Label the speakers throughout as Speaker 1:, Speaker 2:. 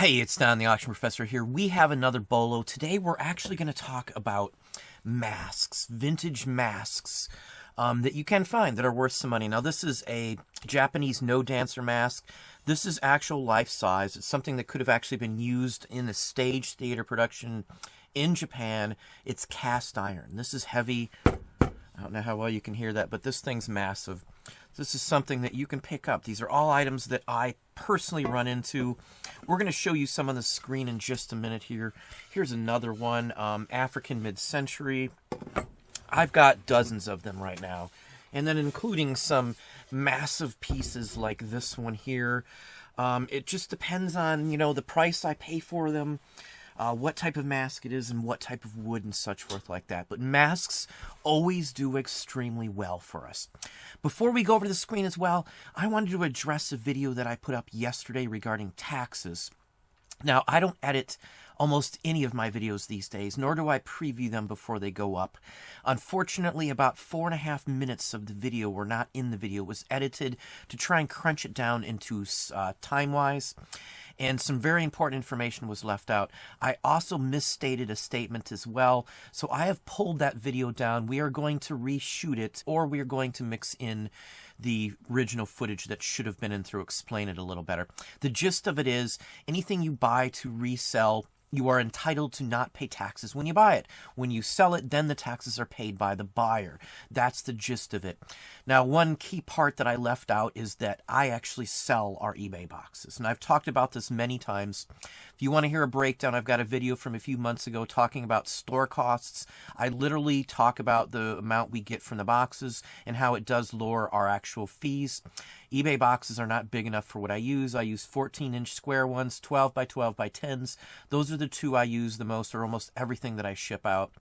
Speaker 1: Hey, it's Don the Auction Professor here. We have another BOLO. Today we're actually going to talk about masks, vintage masks that you can find that are worth some money. Now this is a Japanese no dancer mask. This is actual life size. It's something that could have actually been used in a stage theater production in Japan. It's cast iron. This is heavy. I don't know how well you can hear that, but this thing's massive. This is something that you can pick up. These are all items that I personally run into. We're going to show you some on the screen in just a minute here. Here's another one, African mid-century. I've got dozens of them right now. And then including some massive pieces like this one here. It just depends on, the price I pay for them. What type of mask it is and what type of wood and such forth like that. But masks always do extremely well for us. Before we go over to the screen as well, I wanted to address a video that I put up yesterday regarding taxes. Now, I don't edit almost any of my videos these days, nor do I preview them before they go up. Unfortunately, about 4.5 minutes of the video were not in the video. It was edited to try and crunch it down into time-wise, and some very important information was left out. I also misstated a statement as well, so I have pulled that video down. We are going to reshoot it, or we are going to mix in the original footage that should have been in to explain it a little better. The gist of it is, anything you buy to resell, you are entitled to not pay taxes when you buy it. When you sell it, then the taxes are paid by the buyer. That's the gist of it. Now, one key part that I left out is that I actually sell our eBay boxes. And I've talked about this many times. If you want to hear a breakdown, I've got a video from a few months ago talking about store costs. I literally talk about the amount we get from the boxes and how it does lower our actual fees. eBay boxes are not big enough for what I use. I use 14-inch square ones, 12 by 12 by 10s. Those are the two I use the most, or almost everything that I ship out.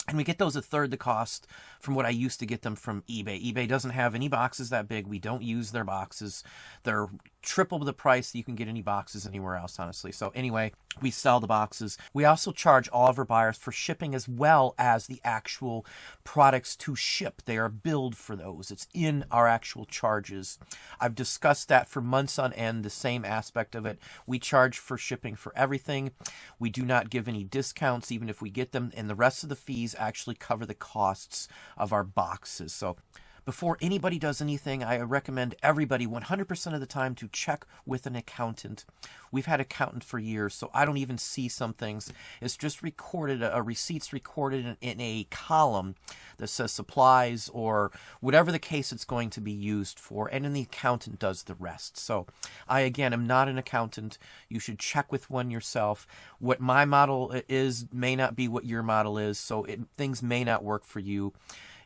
Speaker 1: And we get those a third the cost from what I used to get them from eBay. eBay doesn't have any boxes that big. We don't use their boxes. They're triple the price that you can get any boxes anywhere else, honestly. So anyway, we sell the boxes. We also charge all of our buyers for shipping as well as the actual products to ship. They are billed for those. It's in our actual charges. I've discussed that for months on end, the same aspect of it. We charge for shipping for everything. We do not give any discounts, even if we get them, and the rest of the fees actually cover the costs of our boxes. So before anybody does anything, I recommend everybody 100% of the time to check with an accountant. We've had an accountant for years, so I don't even see some things. It's just recorded, a receipt's recorded in a column that says supplies or whatever the case it's going to be used for, and then the accountant does the rest. So I, again, am not an accountant. You should check with one yourself. What my model is may not be what your model is, so things may not work for you.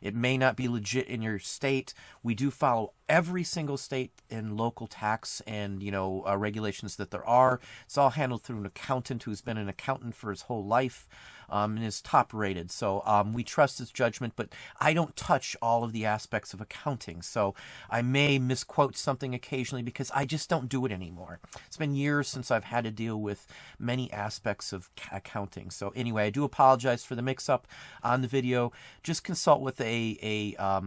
Speaker 1: It may not be legit in your state. We do follow every single state and local tax and, regulations that there are. It's all handled through an accountant who's been an accountant for his whole life and is top rated. So we trust his judgment, but I don't touch all of the aspects of accounting. So I may misquote something occasionally because I just don't do it anymore. It's been years since I've had to deal with many aspects of accounting. So anyway, I do apologize for the mix-up on the video. Just consult with a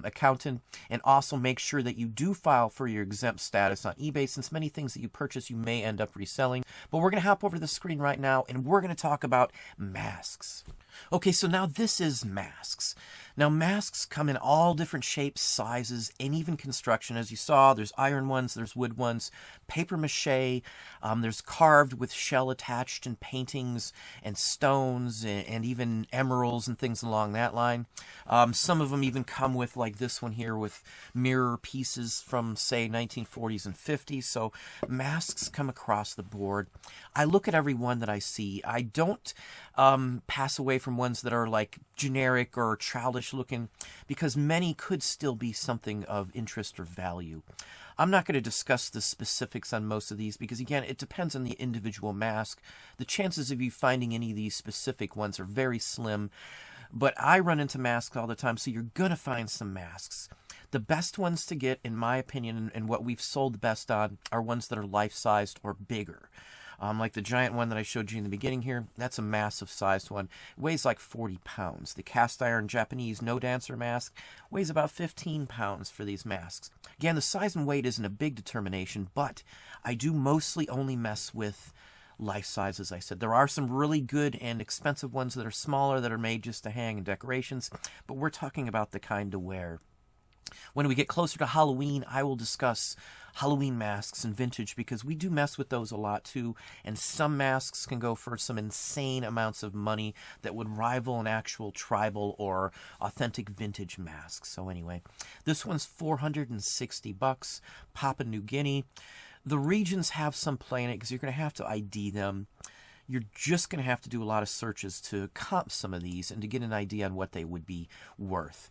Speaker 1: accountant, and also make sure that you do file for your exempt status on eBay, since many things that you purchase you may end up reselling. But we're going to hop over to the screen right now, and we're going to talk about masks. Okay, so now this is masks. Now masks come in all different shapes, sizes, and even construction. As you saw, there's iron ones, there's wood ones, paper mache, there's carved with shell attached and paintings and stones and even emeralds and things along that line. Some of them even come with, like this one here, with mirror pieces from, say, 1940s and 50s. So masks come across the board. I look at every one that I see. I don't pass away from ones that are like generic or childish looking, because many could still be something of interest or value. I'm not going to discuss the specifics on most of these because, again, it depends on the individual mask. The chances of you finding any of these specific ones are very slim, but I run into masks all the time, so you're going to find some masks. The best ones to get, in my opinion, and what we've sold the best on, are ones that are life-sized or bigger. Like the giant one that I showed you in the beginning here, that's a massive sized one. It weighs like 40 pounds. The cast iron Japanese no dancer mask weighs about 15 pounds for these masks. Again, the size and weight isn't a big determination, but I do mostly only mess with life size, as I said. There are some really good and expensive ones that are smaller that are made just to hang in decorations, but we're talking about the kind to wear. When we get closer to Halloween, I will discuss Halloween masks and vintage, because we do mess with those a lot too, and some masks can go for some insane amounts of money that would rival an actual tribal or authentic vintage mask. So anyway, this one's $460, Papua New Guinea. The regions have some play in it because you're going to have to ID them. You're just going to have to do a lot of searches to comp some of these and to get an idea on what they would be worth.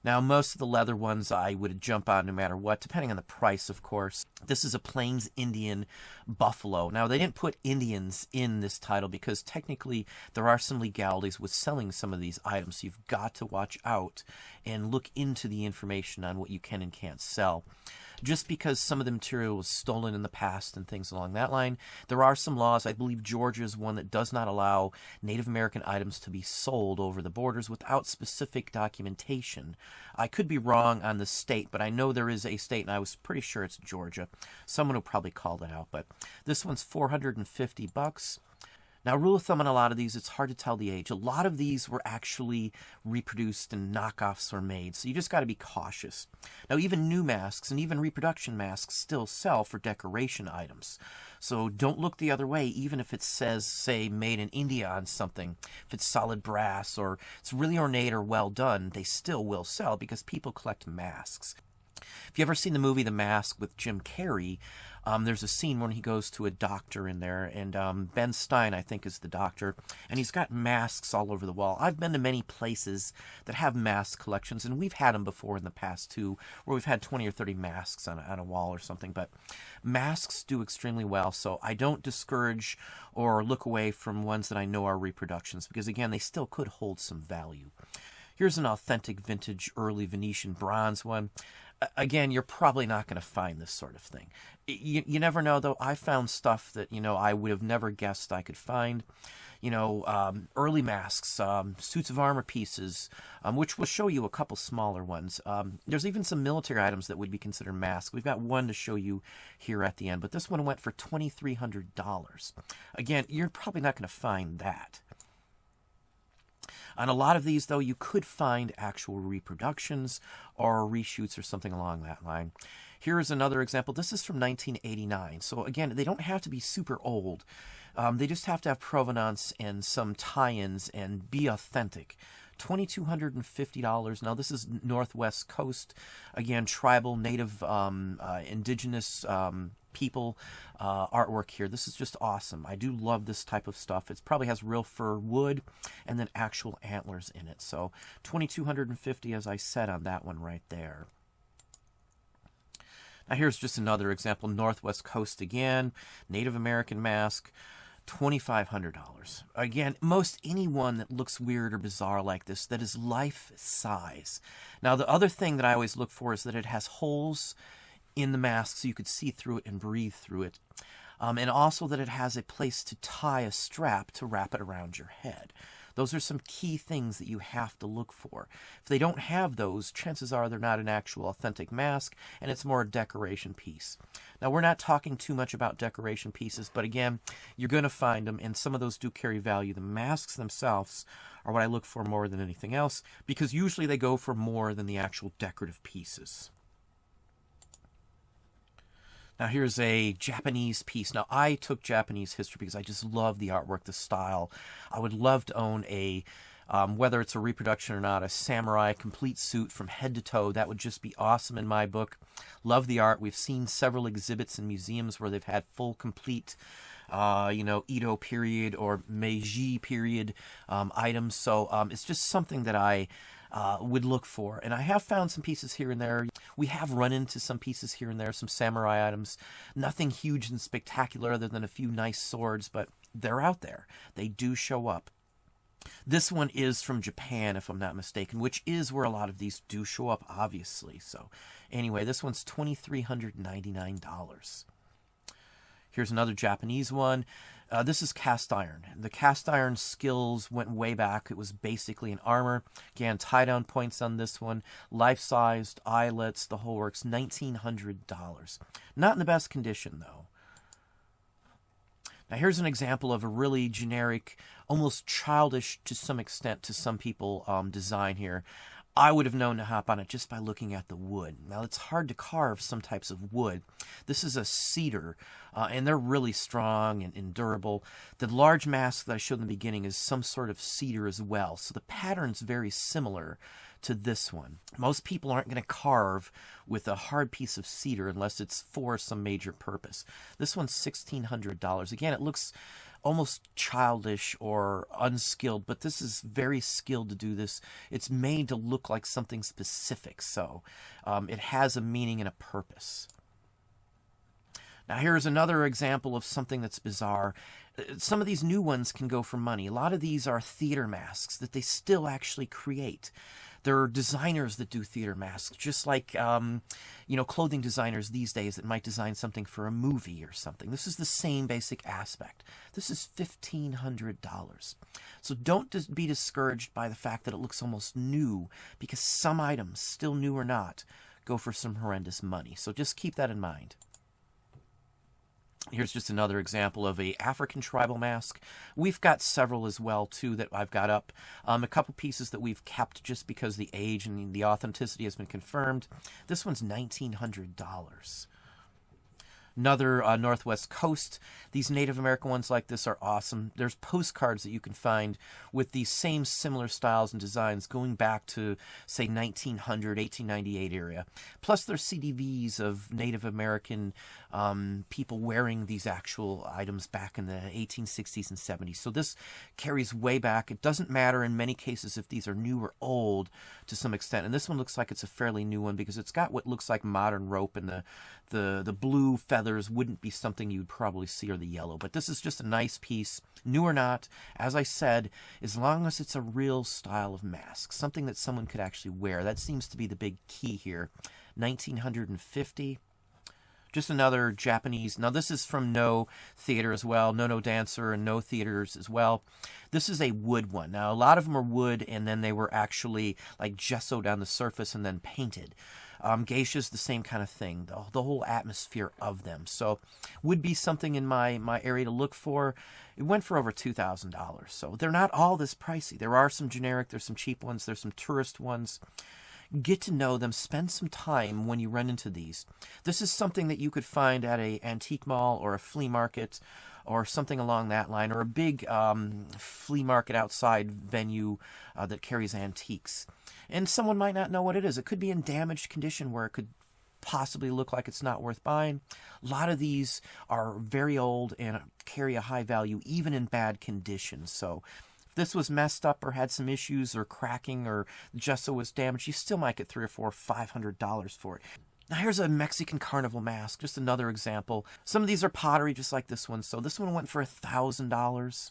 Speaker 1: Now, most of the leather ones I would jump on no matter what, depending on the price, of course. This is a Plains Indian buffalo. Now, they didn't put Indians in this title because technically there are some legalities with selling some of these items. So you've got to watch out and look into the information on what you can and can't sell. Just because some of the material was stolen in the past and things along that line, there are some laws. I believe Georgia is one that does not allow Native American items to be sold over the borders without specific documentation. I could be wrong on the state, but I know there is a state, and I was pretty sure it's Georgia. Someone will probably call that out, but this one's $450. Now, rule of thumb on a lot of these, it's hard to tell the age. A lot of these were actually reproduced and knockoffs were made, so you just got to be cautious. Now, even new masks and even reproduction masks still sell for decoration items. So don't look the other way, even if it says, say, made in India on something. If it's solid brass or it's really ornate or well done, they still will sell because people collect masks. If you've ever seen the movie The Mask with Jim Carrey, there's a scene when he goes to a doctor in there, and Ben Stein, I think, is the doctor, and he's got masks all over the wall. I've been to many places that have mask collections, and we've had them before in the past, too, where we've had 20 or 30 masks on a wall or something, but masks do extremely well, so I don't discourage or look away from ones that I know are reproductions, because, again, they still could hold some value. Here's an authentic vintage early Venetian bronze one. Again, you're probably not going to find this sort of thing. You never know, though. I found stuff that, I would have never guessed I could find. Early masks, suits of armor pieces, which will show you a couple smaller ones. There's even some military items that would be considered masks. We've got one to show you here at the end, but this one went for $2,300. Again, you're probably not going to find that. On a lot of these, though, you could find actual reproductions or reshoots or something along that line. Here is another example. This is from 1989. So again, they don't have to be super old. They just have to have provenance and some tie-ins and be authentic. $2,250. Now, this is Northwest Coast. Again, tribal, native, indigenous people artwork here. This is just awesome. I do love this type of stuff. It probably has real fur wood and then actual antlers in it. So $2,250, as I said, on that one right there. Now, here's just another example. Northwest Coast again. Native American mask. $2,500. Again, most anyone that looks weird or bizarre like this, that is life size. Now, the other thing that I always look for is that it has holes in the mask so you could see through it and breathe through it. And also that it has a place to tie a strap to wrap it around your head. Those are some key things that you have to look for. If they don't have those, chances are they're not an actual authentic mask, and it's more a decoration piece. Now, we're not talking too much about decoration pieces, but again, you're going to find them, and some of those do carry value. The masks themselves are what I look for more than anything else, because usually they go for more than the actual decorative pieces. Now, here's a Japanese piece. Now, I took Japanese history because I just love the artwork, the style. I would love to own a, whether it's a reproduction or not, a samurai complete suit from head to toe. That would just be awesome in my book. Love the art. We've seen several exhibits in museums where they've had full, complete, Edo period or Meiji period items. So it's just something that I would look for. And I have found some pieces here and there. We have run into some pieces here and there, some samurai items. Nothing huge and spectacular other than a few nice swords, but they're out there. They do show up. This one is from Japan, if I'm not mistaken, which is where a lot of these do show up, obviously. So anyway, this one's $2,399. Here's another Japanese one. This is cast iron. The cast iron skills went way back. It was basically an armor. Again, tie-down points on this one. Life-sized, eyelets, the whole works. $1,900. Not in the best condition, though. Now here's an example of a really generic, almost childish to some extent to some people design here. I would have known to hop on it just by looking at the wood. Now it's hard to carve some types of wood. This is a cedar, and they're really strong and durable. The large mask that I showed in the beginning is some sort of cedar as well, so the pattern's very similar to this one. Most people aren't going to carve with a hard piece of cedar unless it's for some major purpose. This one's $1,600. Again, it looks almost childish or unskilled, but this is very skilled to do this. It's made to look like something specific, so it has a meaning and a purpose. Now here's another example of something that's bizarre. Some of these new ones can go for money. A lot of these are theater masks that they still actually create. There are designers that do theater masks, just like, clothing designers these days that might design something for a movie or something. This is the same basic aspect. This is $1,500. So don't be discouraged by the fact that it looks almost new, because some items, still new or not, go for some horrendous money. So just keep that in mind. Here's just another example of a African tribal mask. We've got several as well, too, that I've got up. A couple pieces that we've kept just because the age and the authenticity has been confirmed. This one's $1,900. Another Northwest Coast. These Native American ones like this are awesome. There's postcards that you can find with these same similar styles and designs going back to, say, 1900, 1898 area. Plus there's CDVs of Native American people wearing these actual items back in the 1860s and 70s. So this carries way back. It doesn't matter in many cases if these are new or old to some extent. And this one looks like it's a fairly new one because it's got what looks like modern rope, and the blue feathers wouldn't be something you'd probably see, or the yellow. But this is just a nice piece, new or not. As I said, as long as it's a real style of mask, something that someone could actually wear. That seems to be the big key here. $1,950. Just another Japanese. Now this is from No Theater as well. No Dancer and No Theaters as well. This is a wood one. Now a lot of them are wood, and then they were actually like gessoed on the surface and then painted. Geishas, the same kind of thing, the whole atmosphere of them. So would be something in my area to look for. It went for over $2,000. So they're not all this pricey. There are some generic, there's some cheap ones, there's some tourist ones. Get to know them. Spend some time when you run into these. This is something that you could find at an antique mall or a flea market or something along that line, or a big flea market outside venue that carries antiques. And someone might not know what it is. It could be in damaged condition where it could possibly look like it's not worth buying. A lot of these are very old and carry a high value even in bad condition. So if this was messed up or had some issues or cracking or gesso was damaged, you still might get $300 or $500 for it. Now here's a Mexican carnival mask, just another example. Some of these are pottery just like this one. So this one went for $1,000.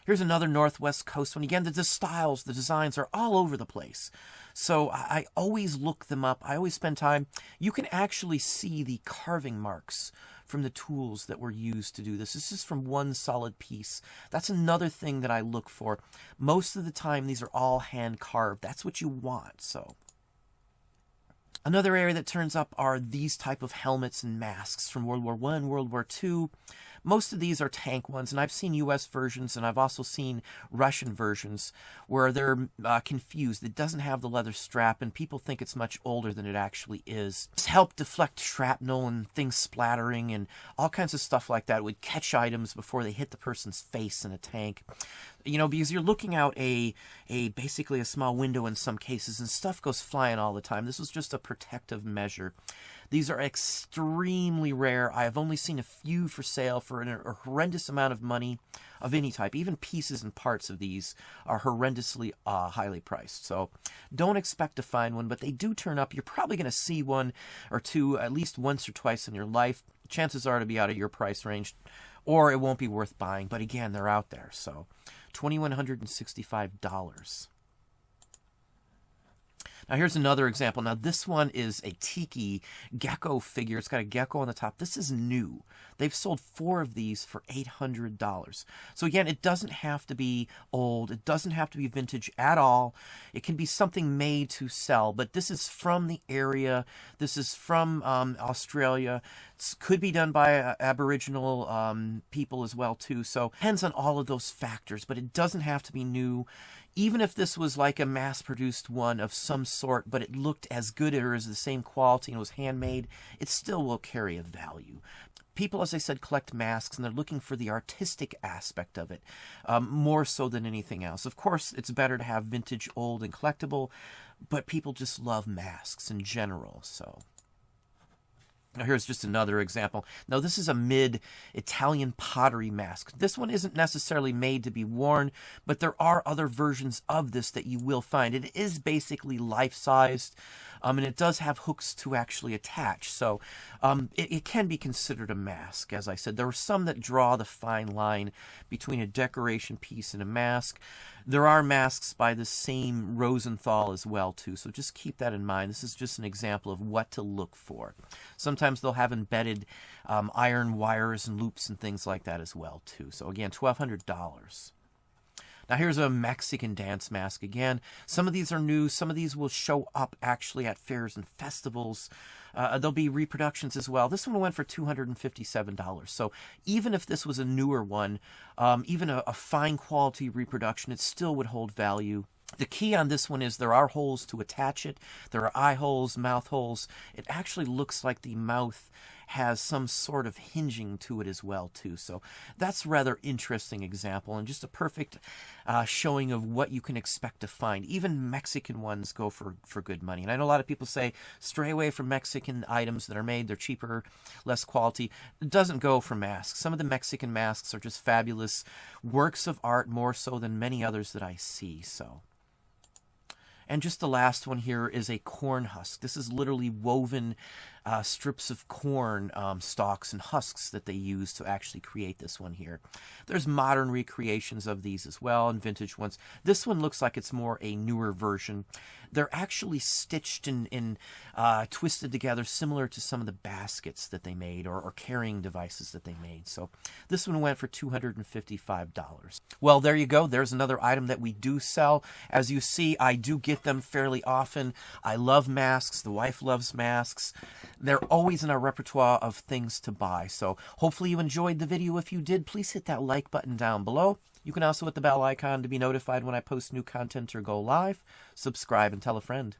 Speaker 1: Here's another Northwest Coast one. Again, the styles, the designs are all over the place. So I always look them up. I always spend time. You can actually see the carving marks from the tools that were used to do this. This is from one solid piece. That's another thing that I look for. Most of the time, these are all hand carved. That's what you want. So another area that turns up are these type of helmets and masks from World War I, World War II. Most of these are tank ones, and I've seen U.S. versions, and I've also seen Russian versions where they're confused. It doesn't have the leather strap, and people think it's much older than it actually is. This helped deflect shrapnel and things splattering and all kinds of stuff like that. It would catch items before they hit the person's face in a tank. You know, because you're looking out basically a small window in some cases, and stuff goes flying all the time. This was just a protective measure. These are extremely rare. I have only seen a few for sale for a horrendous amount of money of any type. Even pieces and parts of these are horrendously highly priced. So don't expect to find one, but they do turn up. You're probably going to see one or two at least once or twice in your life. Chances are to be out of your price range, or it won't be worth buying. But again, they're out there. So $2,165. Now here's another example. Now this one is a tiki gecko figure. It's got a gecko on the top. This is new. They've sold 4 of these for $800. So again, it doesn't have to be old. It doesn't have to be vintage at all. It can be something made to sell. But this is from the area. This is from Australia. Could be done by Aboriginal people as well too. So depends on all of those factors, but it doesn't have to be new. Even if this was like a mass-produced one of some sort, but it looked as good or as the same quality and was handmade, it still will carry a value. People, as I said, collect masks, and they're looking for the artistic aspect of it, more so than anything else. Of course, it's better to have vintage, old, and collectible, but people just love masks in general, so... Now here's just another example. Now this is a mid-Italian pottery mask. This one isn't necessarily made to be worn, but there are other versions of this that you will find. It is basically life-sized, and it does have hooks to actually attach. So it can be considered a mask, as I said. There are some that draw the fine line between a decoration piece and a mask. There are masks by the same Rosenthal as well, too, so just keep that in mind. This is just an example of what to look for. Sometimes they'll have embedded iron wires and loops and things like that as well, too. So again, $1,200. Now here's a Mexican dance mask again. Some of these are new. Some of these will show up actually at fairs and festivals. There'll be reproductions as well. This one went for $257. So even if this was a newer one, even a fine quality reproduction, it still would hold value. The key on this one is there are holes to attach it. There are eye holes, mouth holes. It actually looks like the mouth has some sort of hinging to it as well, too. So that's a rather interesting example and just a perfect showing of what you can expect to find. Even Mexican ones go for good money. And I know a lot of people say, stray away from Mexican items that are made. They're cheaper, less quality. It doesn't go for masks. Some of the Mexican masks are just fabulous works of art, more so than many others that I see, so... And just the last one here is a corn husk. This is literally woven strips of corn stalks and husks that they use to actually create this one here. There's modern recreations of these as well, and vintage ones. This one looks like it's more a newer version. They're actually stitched and twisted together, similar to some of the baskets that they made or carrying devices that they made. So this one went for $255. Well, there you go. There's another item that we do sell. As you see, I do get them fairly often. I love masks. The wife loves masks. They're always in our repertoire of things to buy. So hopefully you enjoyed the video. If you did, please hit that like button down below. You can also hit the bell icon to be notified when I post new content or go live. Subscribe and tell a friend.